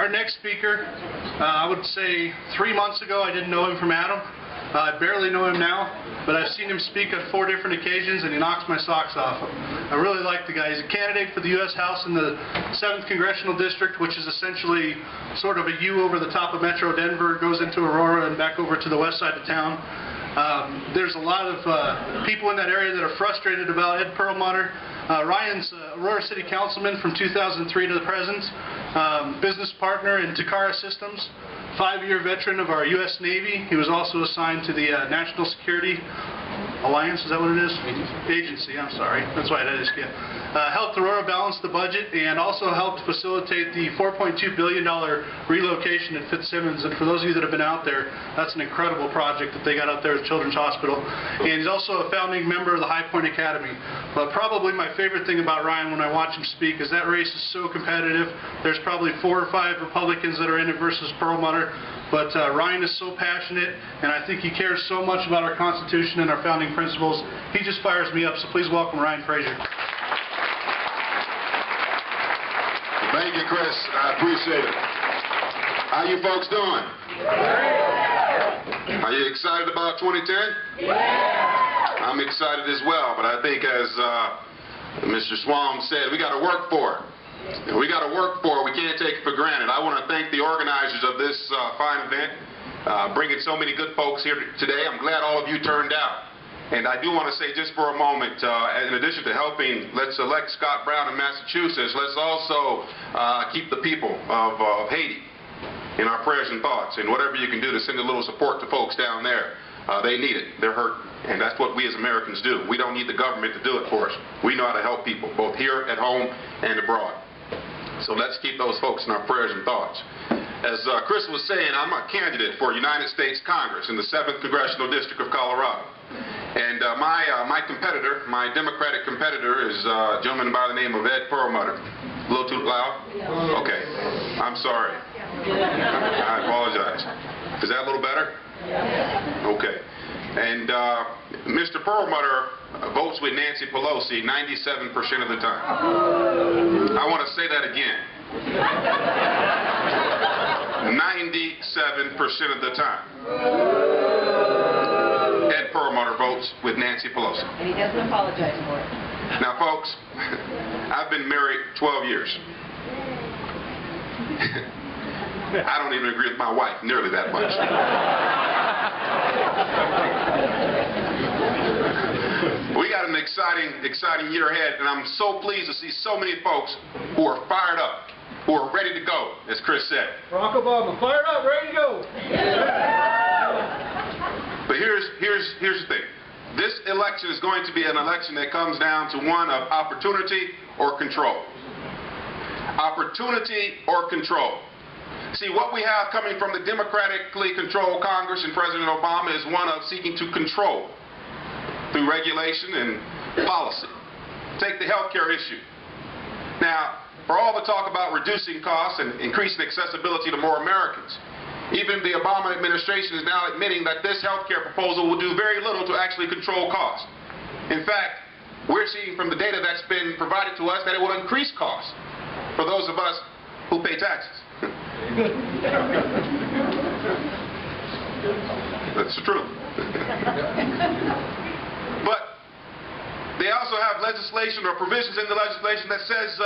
Our next speaker, I would say 3 months ago I didn't know him from Adam. I barely know him now, but I've seen him speak on 4 different occasions and he knocks my socks off. I really like the guy. He's a candidate for the U.S. House in the 7th Congressional District, which is essentially sort of a U over the top of Metro Denver, goes into Aurora and back over to the west side of town. There's a lot of people in that area that are frustrated about Ed Perlmutter. Ryan's Aurora City Councilman from 2003 to the present, business partner in Takara Systems, 5-year veteran of our U.S. Navy. He was also assigned to the National Security Alliance, is that what it is? Agency, I'm sorry. That's why I did skip. Helped Aurora balance the budget and also helped facilitate the $4.2 billion relocation at Fitzsimmons. And for those of you that have been out there, that's an incredible project that they got out there at Children's Hospital. And he's also a founding member of the High Point Academy. But probably my favorite thing about Ryan when I watch him speak is that race is so competitive. There's probably 4 or 5 Republicans that are in it versus Perlmutter. But Ryan is so passionate, and I think he cares so much about our Constitution and our founding principles. He just fires me up, so please welcome Ryan Frazier. Thank you, Chris. I appreciate it. How you folks doing? Are you excited about 2010? Yeah. I'm excited as well, but I think as Mr. Swam said, we got to work for it. We got to work for it. We can't take it for granted. I want to thank the organizers of this fine event, bringing so many good folks here today. I'm glad all of you turned out. And I do want to say just for a moment, in addition to helping, let's elect Scott Brown in Massachusetts, let's also keep the people of Haiti in our prayers and thoughts. And whatever you can do to send a little support to folks down there. They need it. They're hurt. And that's what we as Americans do. We don't need the government to do it for us. We know how to help people, both here at home and abroad. So let's keep those folks in our prayers and thoughts. As Chris was saying, I'm a candidate for United States Congress in the 7th Congressional District of Colorado. And my competitor, my Democratic competitor, is a gentleman by the name of Ed Perlmutter. A little too loud? Okay. I'm sorry. I apologize. Is that a little better? Okay. And Mr. Perlmutter votes with Nancy Pelosi 97% of the time. I want to say that again. 97% of the time. Ed Perlmutter votes with Nancy Pelosi. And he doesn't apologize for it. Now, folks, I've been married 12 years. I don't even agree with my wife nearly that much. We got an exciting year ahead, and I'm so pleased to see so many folks who are fired up, who are ready to go, as Chris said. Barack Obama, fired up, ready to go. But here's the thing. This election is going to be an election that comes down to one of opportunity or control. Opportunity or control. See, what we have coming from the democratically controlled Congress and President Obama is one of seeking to control through regulation and policy. Take the health care issue. Now, for all the talk about reducing costs and increasing accessibility to more Americans, even the Obama administration is now admitting that this health care proposal will do very little to actually control costs. In fact, we're seeing from the data that's been provided to us that it will increase costs for those of us who pay taxes. That's the truth. But they also have legislation or provisions in the legislation that says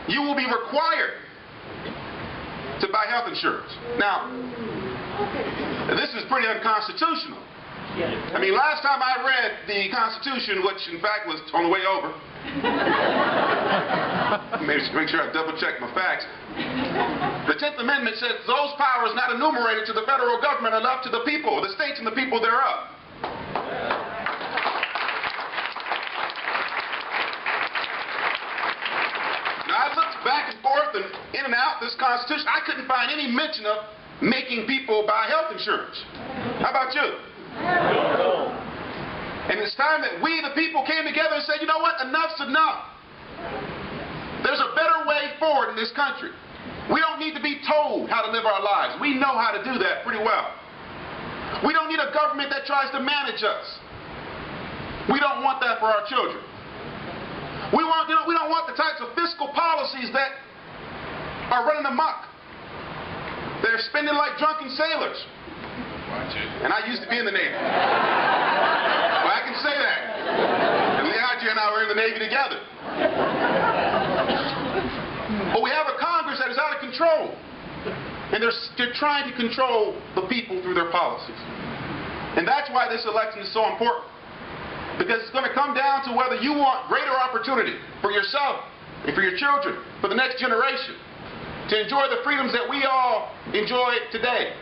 you will be required to buy health insurance. Now, this is pretty unconstitutional. I mean, last time I read the Constitution, which in fact was on the way over, maybe make sure I double check my facts. The 10th Amendment says those powers not enumerated to the federal government are left to the people, the states and the people thereof. Now I looked back and forth and in and out this Constitution. I couldn't find any mention of making people buy health insurance. How about you? And it's time that we, the people, came together and said, you know what, enough's enough. There's a better way forward in this country. We don't need to be told how to live our lives. We know how to do that pretty well. We don't need a government that tries to manage us. We don't want that for our children. We don't want the types of fiscal policies that are running amok They're spending like drunken sailors. And I used to be in the Navy. Well, I can say that. And Leandria and I were in the Navy together. But we have a Congress that is out of control. And they're trying to control the people through their policies. And that's why this election is so important. Because it's going to come down to whether you want greater opportunity for yourself and for your children, for the next generation, to enjoy the freedoms that we all enjoy today.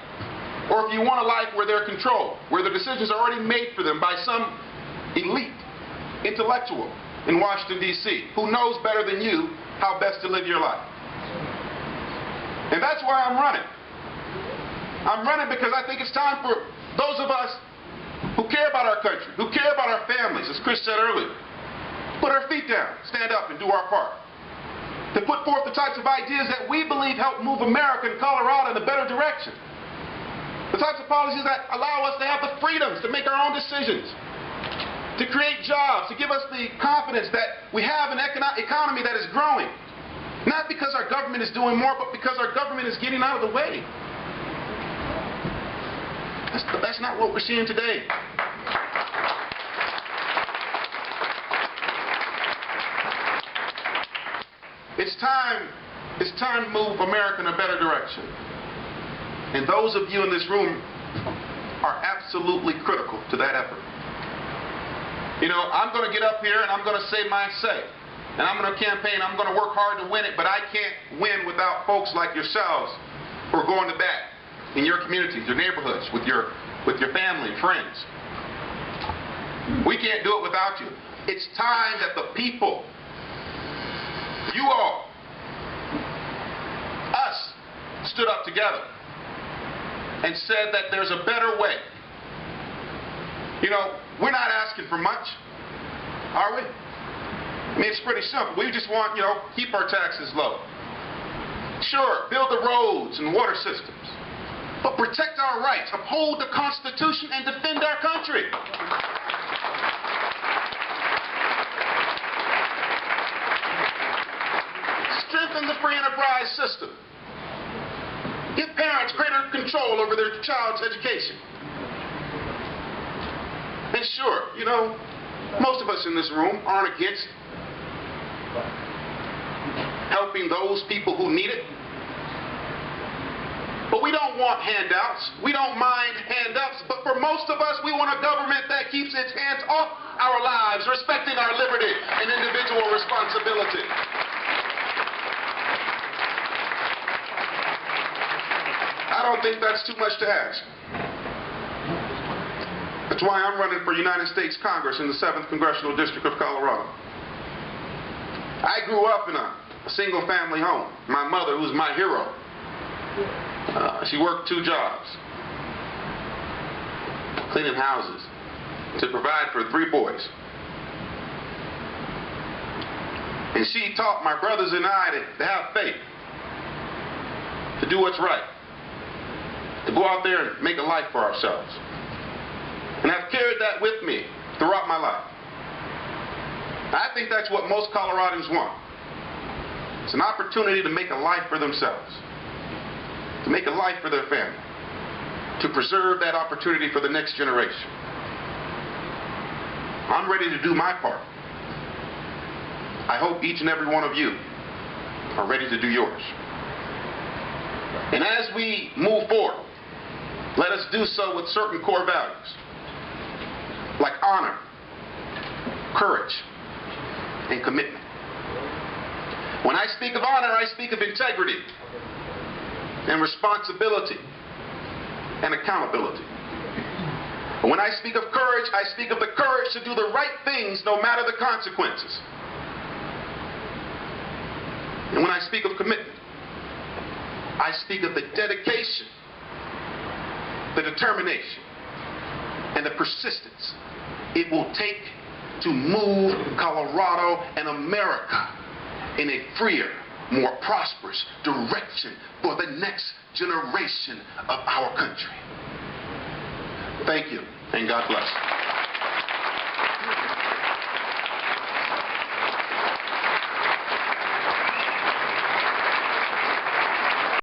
Or if you want a life where they're controlled, where the decisions are already made for them by some elite intellectual in Washington, D.C., who knows better than you how best to live your life. And that's why I'm running. I'm running because I think it's time for those of us who care about our country, who care about our families, as Chris said earlier, put our feet down, stand up, and do our part. To put forth the types of ideas that we believe help move America and Colorado in a better direction. The types of policies that allow us to have the freedoms to make our own decisions, to create jobs, to give us the confidence that we have an economy that is growing. Not because our government is doing more, but because our government is getting out of the way. That's not what we're seeing today. It's time to move America in a better direction. And those of you in this room are absolutely critical to that effort. You know, I'm going to get up here and I'm going to say my say. And I'm going to campaign, I'm going to work hard to win it, but I can't win without folks like yourselves who are going to bat in your communities, your neighborhoods, with your family and friends. We can't do it without you. It's time that the people, you all, us, stood up together and said that there's a better way. You know, we're not asking for much, are we? I mean, it's pretty simple. We just want, keep our taxes low. Sure, build the roads and water systems. But protect our rights, uphold the Constitution, and defend our country. Strengthen the free enterprise system. Give parents greater control over their child's education. And sure, most of us in this room aren't against helping those people who need it. But we don't want handouts. We don't mind handouts. But for most of us, we want a government that keeps its hands off our lives, respecting our liberty and individual responsibility. I don't think that's too much to ask. That's why I'm running for United States Congress in the 7th Congressional District of Colorado. I grew up in a single-family home. My mother, who's my hero, she worked 2 jobs, cleaning houses, to provide for 3 boys. And she taught my brothers and I to have faith, to do what's right, to go out there and make a life for ourselves. And I've carried that with me throughout my life. I think that's what most Coloradans want. It's an opportunity to make a life for themselves, to make a life for their family, to preserve that opportunity for the next generation. I'm ready to do my part. I hope each and every one of you are ready to do yours. And as we move forward, let us do so with certain core values, like honor, courage, and commitment. When I speak of honor, I speak of integrity and responsibility and accountability. And when I speak of courage, I speak of the courage to do the right things no matter the consequences. And when I speak of commitment, I speak of the dedication, the determination, and the persistence it will take to move Colorado and America in a freer, more prosperous direction for the next generation of our country. Thank you, and God bless.